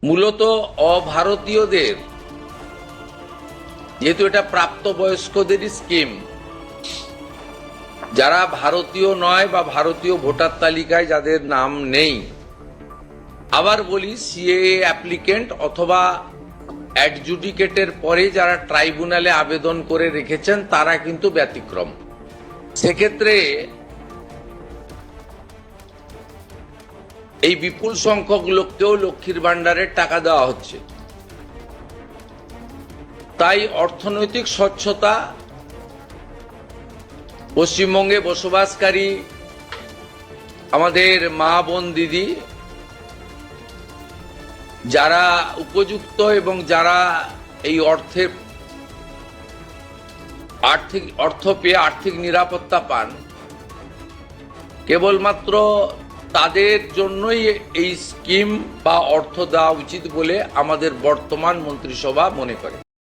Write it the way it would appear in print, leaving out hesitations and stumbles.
মূলত অভারতীয়দের, যেহেতু এটা প্রাপ্তবয়স্কদেরই স্কিম, যারা ভারতীয় নয় বা ভারতীয় ভোটার তালিকায় যাদের নাম নেই, আবার বলি সিএএ অ্যাপ্লিকেন্ট অথবা অ্যাডজুডিকেটের পরে যারা ট্রাইব্যুনালে আবেদন করে রেখেছেন তারা কিন্তু ব্যতিক্রম। সেক্ষেত্রে এই বিপুল সংখ্যক লোককেও লক্ষ্মীর ভাণ্ডারের টাকা দেওয়া হচ্ছে। তাই অর্থনৈতিক স্বচ্ছতা, পশ্চিমবঙ্গে বসবাসকারী আমাদের মা বোন দিদি যারা উপযুক্ত এবং যারা এই অর্থ পেয়ে আর্থিক নিরাপত্তা পান, কেবলমাত্র তাদের জন্যই এই স্কিম বা অর্থ দেওয়া উচিত বলে আমাদের বর্তমান মন্ত্রিসভা মনে করে।